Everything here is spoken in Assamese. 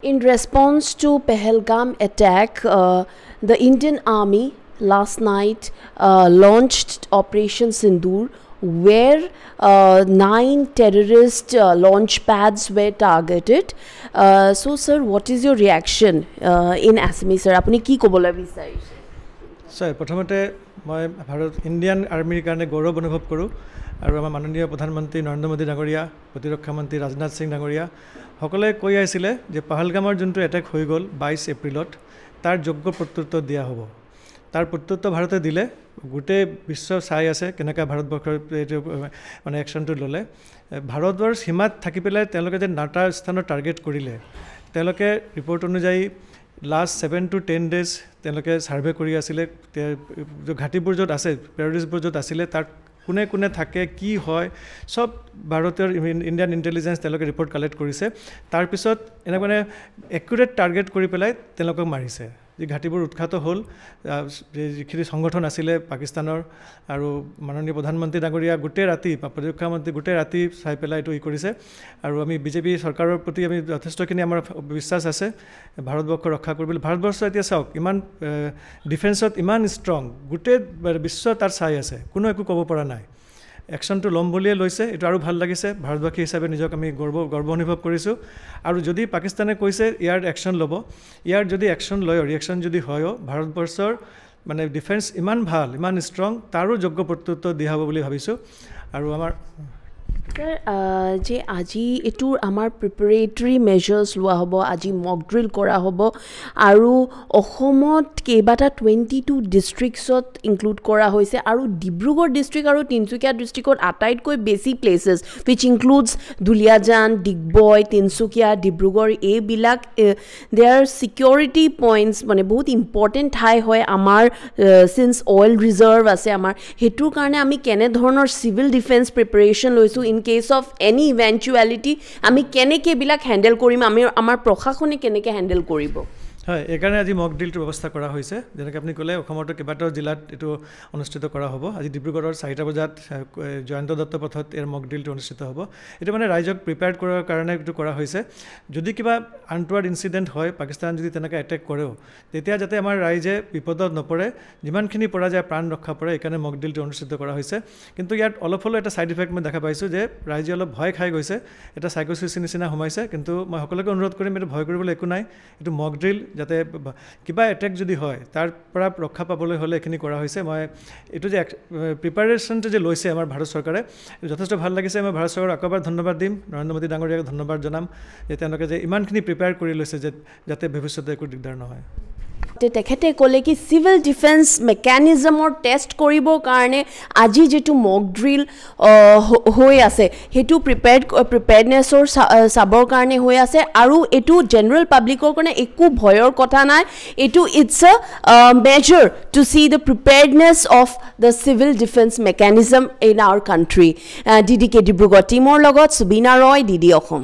In response to Pahalgam attack, the Indian Army last night launched Operation Sindoor, where 9 terrorist launch pads were targeted. So, sir, what is your reaction in Assamese, sir? Apuni ki kobola bicharise? Sir, প্ৰথমতে মই ভাৰত ইণ্ডিয়ান আৰ্মিৰ কাৰণে গৌৰৱ অনুভৱ কৰোঁ আৰু আমাৰ মাননীয় প্ৰধানমন্ত্ৰী নৰেন্দ্ৰ মোদী ডাঙৰীয়া, প্ৰতিৰক্ষা মন্ত্ৰী ৰাজনাথ সিং ডাঙৰীয়া সকলে কৈ আহিছিলে যে পাহালগামৰ যোনটো এটেক হৈ গ'ল 22 এপ্ৰিলত তাৰ যোগ্য প্ৰত্যুত্তৰ দিয়া হ'ব। তাৰ প্ৰত্যুত্তৰ ভাৰতে দিলে, গোটেই বিশ্ব চাই আছে কেনেকৈ ভাৰতবৰ্ষৰ এইটো মানে একশ্যনটো ল'লে। ভাৰতৰ সীমাত থাকি পেলাই তেওঁলোকে যে 9টা স্থানৰ টাৰ্গেট কৰিলে, তেওঁলোকে ৰিপৰ্ট অনুযায়ী লাষ্ট 7 to 10 days তেওঁলোকে ছাৰ্ভে কৰি আছিলে ঘাটিবোৰ য'ত আছে, টেৰৰিষ্টবোৰ য'ত আছিলে তাত কোনে কোনে থাকে, কি হয়, সব ভাৰতীয় ইণ্ডিয়ান ইণ্টেলিজেঞ্চ তেওঁলোকে ৰিপৰ্ট কালেক্ট কৰিছে। তাৰপিছত এনেকৈ মানে একুৰেট টাৰ্গেট কৰি পেলাই তেওঁলোকক মাৰিছে। যি ঘাটিবোৰ উৎখাত হ'ল, যিখিনি সংগঠন আছিলে পাকিস্তানৰ আৰু মাননীয় প্ৰধানমন্ত্ৰী ডাঙৰীয়া গোটেই ৰাতি বা প্ৰতিৰক্ষা মন্ত্ৰী গোটেই ৰাতি চাই পেলাই এইটো কৰিছে। আৰু আমি বিজেপি চৰকাৰৰ প্ৰতি আমি যথেষ্টখিনি আমাৰ বিশ্বাস আছে ভাৰতবৰ্ষ ৰক্ষা কৰিবলৈ। ভাৰতবৰ্ষ এতিয়া চাওক ইমান ডিফেন্সত ইমান ষ্ট্ৰং, গোটেই বিশ্ব তাত চাই আছে, কোনো একো ক'ব পৰা নাই। একশ্যনটো ল'ম বুলিয়ে লৈছে, এইটো আৰু ভাল লাগিছে। ভাৰতবাসী হিচাপে নিজক আমি গৰ্ব অনুভৱ কৰিছোঁ। আৰু যদি পাকিস্তানে কৈছে ইয়াৰ একশ্যন ল'ব, ইয়াৰ যদি একশ্যন লয়, ৰিয়েকশ্যন যদি হয়ও, ভাৰতবৰ্ষৰ মানে ডিফেন্স ইমান ভাল, ইমান ষ্ট্ৰং, তাৰো যোগ্য প্ৰত্যুত্তৰ দিয়া হ'ব বুলি ভাবিছোঁ। আৰু আমাৰ যে আজি এইটোৰ আমাৰ প্ৰিপেৰেটৰী মেজাৰ্ছ লোৱা হ'ব, আজি মক ড্ৰিল কৰা হ'ব আৰু অসমত কেইবাটা 22 ডিষ্ট্ৰিক্টছত ইনক্লুড কৰা হৈছে আৰু ডিব্ৰুগড় ডিষ্ট্ৰিক্ট আৰু তিনিচুকীয়া ডিষ্ট্ৰিক্টত আটাইতকৈ বেছি places wish includes Duliajan, Digboi, Tinsukia, Dibrugarh, এইবিলাক দেয়াৰ ছিকিউৰিটি পইণ্টছ মানে বহুত ইম্পৰ্টেণ্ট ঠাই হয় আমাৰ, চিন্স অইল ৰিজাৰ্ভ আছে আমাৰ। সেইটোৰ কাৰণে আমি কেনেধৰণৰ চিভিল ডিফেন্স প্ৰিপেৰেশ্যন লৈছোঁ, ইন কেছ অফ এনি ইভেঞ্চুৱেলিটি আমি কেনেকৈ এইবিলাক হেণ্ডেল কৰিম, আমাৰ প্ৰশাসনে কেনেকৈ হেণ্ডেল কৰিব? হয়, এইকাৰণে আজি মক ড্ৰিলটোৰ ব্যৱস্থা কৰা হৈছে। যেনেকৈ আপুনি ক'লে অসমতো কেইবাটাও জিলাত এইটো অনুষ্ঠিত কৰা হ'ব। আজি ডিব্ৰুগড়ৰ 4টা বজাত জয়ন্ত দত্ত পথত এই মক ড্ৰিলটো অনুষ্ঠিত হ'ব। এইটো মানে ৰাইজক প্ৰিপেয়াৰ কৰাৰ কাৰণে এইটো কৰা হৈছে। যদি কিবা আনটোৱাৰ্ড ইনচিডেণ্ট হয়, পাকিস্তান যদি তেনেকৈ এটেক কৰেও, তেতিয়া যাতে আমাৰ ৰাইজে বিপদত নপৰে, যিমানখিনি পৰা যায় প্ৰাণ ৰক্ষা পৰে, এইকাৰণে মক ড্ৰিলটো অনুষ্ঠিত কৰা হৈছে। কিন্তু ইয়াত অলপ হ'লেও এটা ছাইড ইফেক্ট মই দেখা পাইছোঁ যে ৰাইজে অলপ ভয় খাই গৈছে, এটা চাইক'চিছ নিচিনা সোমাইছে। কিন্তু মই সকলোকে অনুৰোধ কৰিম, এইটো ভয় কৰিবলৈ একো নাই, এইটো মক ড্ৰিল, যাতে কিবা এটেক যদি হয় তাৰ পৰা ৰক্ষা পাবলৈ হ'লে এইখিনি কৰা হৈছে। মই এইটো যে প্ৰিপাৰেশ্যনটো যে লৈছে আমাৰ ভাৰত চৰকাৰে, যথেষ্ট ভাল লাগিছে। মই ভাৰত চৰকাৰক আকৌ এবাৰ ধন্যবাদ দিম, নৰেন্দ্ৰ মোদী ডাঙৰীয়াক ধন্যবাদ জনাম যে তেওঁলোকে যে ইমানখিনি প্ৰিপেয়াৰ কৰি লৈছে যে যাতে ভৱিষ্যতে একো দিগদাৰ নহয়। তেখেতে ক'লে কি চিভিল ডিফেন্স মেকানিজমৰ টেষ্ট কৰিবৰ কাৰণে আজি যিটো মক ড্ৰিল হৈ আছে সেইটো প্ৰিপেয়াৰনেছৰ চাবৰ কাৰণে হৈ আছে আৰু এইটো জেনেৰেল পাব্লিকৰ কাৰণে একো ভয়ৰ কথা নাই। এইটো it's a measure to see the preparedness of the civil defence mechanism in our country. DDK Dibrugarh টীমৰ লগত সুবিনা ৰয়, DD অসম।